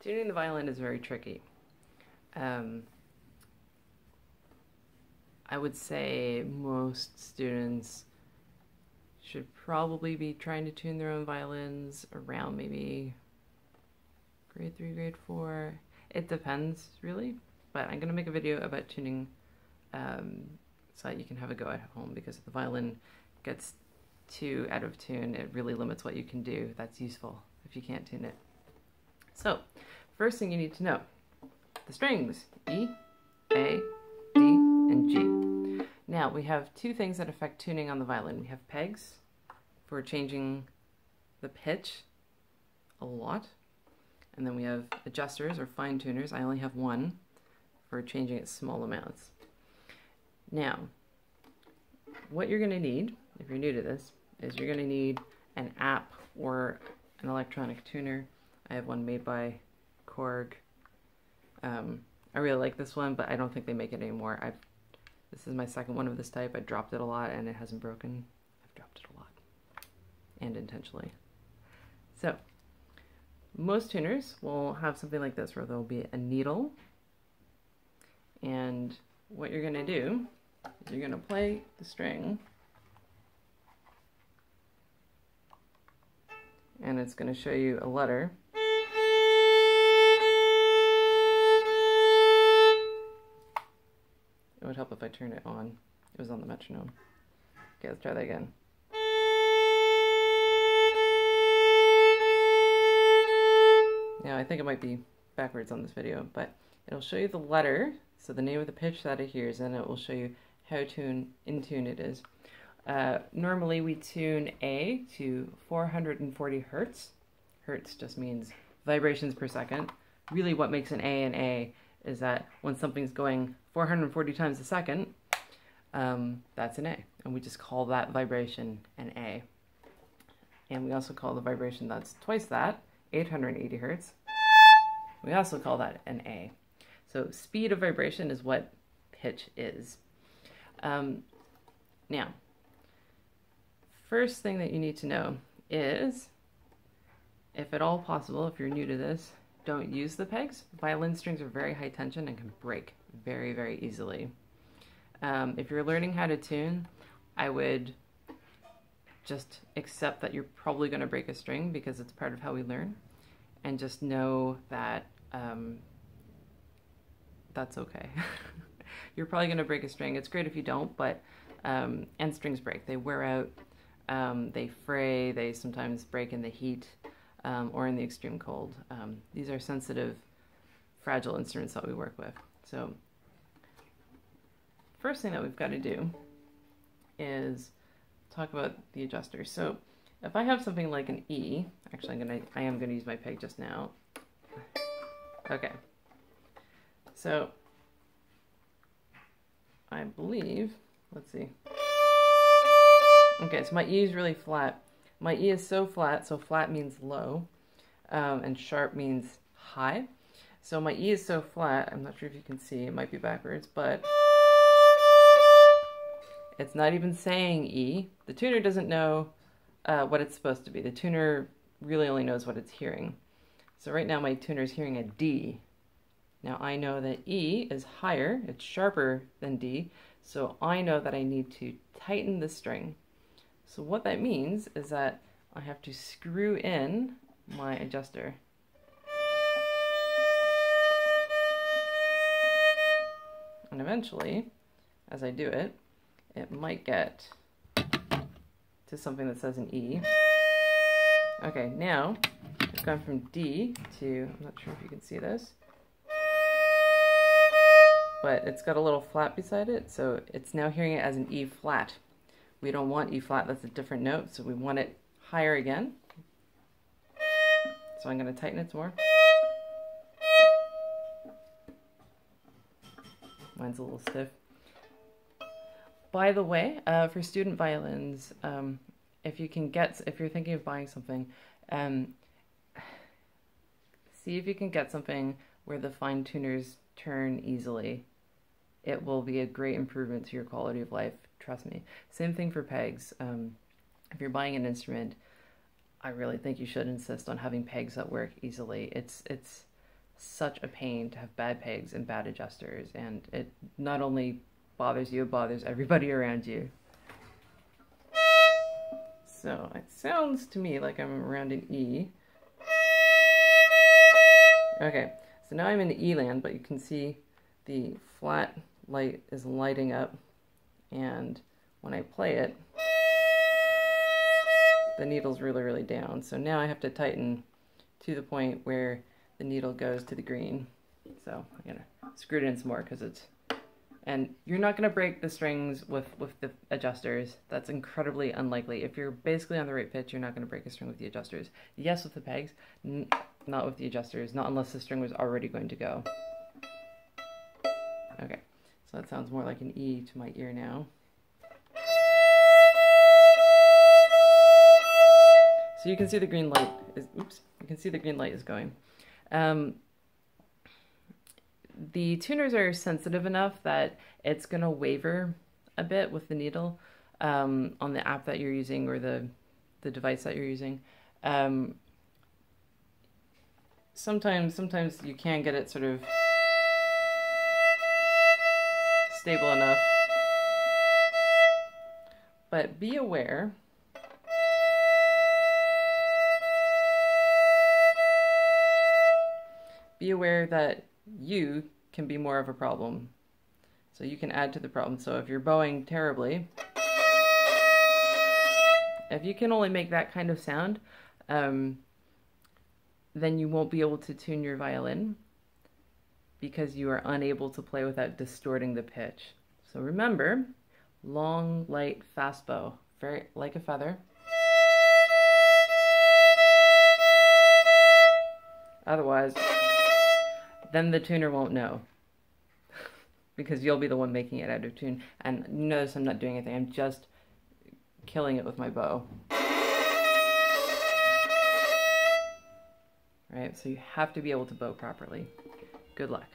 Tuning the violin is very tricky. I would say most students should probably be trying to tune their own violins around maybe grade 3, grade 4. It depends, really, but I'm going to make a video about tuning so that you can have a go at home, because if the violin gets too out of tune, it really limits what you can do that's useful if you can't tune it. So, first thing you need to know, the strings, E, A, D, and G. Now, we have two things that affect tuning on the violin. We have pegs for changing the pitch a lot, and then we have adjusters or fine tuners. I only have one for changing it small amounts. Now, what you're going to need, if you're new to this, is you're going to need an app or an electronic tuner. I have one made by Korg. I really like this one, but I don't think they make it anymore. This is my second one of this type. I dropped it a lot and it hasn't broken. I've dropped it a lot, and intentionally. So, most tuners will have something like this, where there'll be a needle, and what you're going to do is you're going to play the string, and it's going to show you a letter. It would help if I turned it on. It was on the metronome. Okay, let's try that again. Now, I think it might be backwards on this video, but it'll show you the letter, so the name of the pitch that it hears, and it will show you how in tune it is. Normally we tune A to 440 hertz. Hertz just means vibrations per second. Really what makes an A is that when something's going 440 times a second, that's an A. And we just call that vibration an A. And we also call the vibration that's twice that, 880 hertz. We also call that an A. So speed of vibration is what pitch is. Now, first thing that you need to know is, if at all possible, if you're new to this, don't use the pegs. Violin strings are very high tension and can break very, very easily. If you're learning how to tune, I would just accept that you're probably going to break a string, because it's part of how we learn, and just know that that's okay. You're probably going to break a string. It's great if you don't, but and strings break. They wear out, they fray, they sometimes break in the heat or in the extreme cold. These are sensitive, fragile instruments that we work with. So first thing that we've got to do is talk about the adjusters. So if I have something like an E, actually I am gonna use my peg just now. Okay. So I believe, let's see. Okay, so my E is really flat. My E is so flat means low, and sharp means high. So my E is so flat, I'm not sure if you can see, it might be backwards, but it's not even saying E. The tuner doesn't know what it's supposed to be. The tuner really only knows what it's hearing. So right now my tuner is hearing a D. Now I know that E is higher, it's sharper than D, so I know that I need to tighten the string. So what that means is that I have to screw in my adjuster. And eventually, as I do it, it might get to something that says an E. Okay, now I've gone from D to, I'm not sure if you can see this, but it's got a little flat beside it, so it's now hearing it as an E flat. We don't want E flat, that's a different note, so we want it higher again. So I'm going to tighten it some more. Mine's a little stiff. By the way, for student violins, if you're thinking of buying something, see if you can get something where the fine tuners turn easily. It will be a great improvement to your quality of life, trust me. Same thing for pegs. If you're buying an instrument, I really think you should insist on having pegs that work easily. It's such a pain to have bad pegs and bad adjusters, and it not only bothers you, it bothers everybody around you. So it sounds to me like I'm around an E. Okay, so now I'm in the E land, but you can see the flat light is lighting up, and when I play it, the needle's really, really down. So now I have to tighten to the point where the needle goes to the green. So I'm gonna screw it in some more because it's, and you're not gonna break the strings with the adjusters. That's incredibly unlikely. If you're basically on the right pitch, you're not gonna break a string with the adjusters. Yes, with the pegs, not with the adjusters, not unless the string was already going to go. Okay, so that sounds more like an E to my ear now. So you can see the green light is, oops, you can see the green light is going. The tuners are sensitive enough that it's gonna waver a bit with the needle on the app that you're using or the device that you're using. Sometimes you can get it sort of stable enough, but be aware that you can be more of a problem. So you can add to the problem. So if you're bowing terribly, if you can only make that kind of sound, then you won't be able to tune your violin because you are unable to play without distorting the pitch. So remember, long, light, fast bow, very like a feather. Otherwise, then the tuner won't know because you'll be the one making it out of tune. And notice I'm not doing anything, I'm just killing it with my bow. Right, so you have to be able to bow properly. Good luck.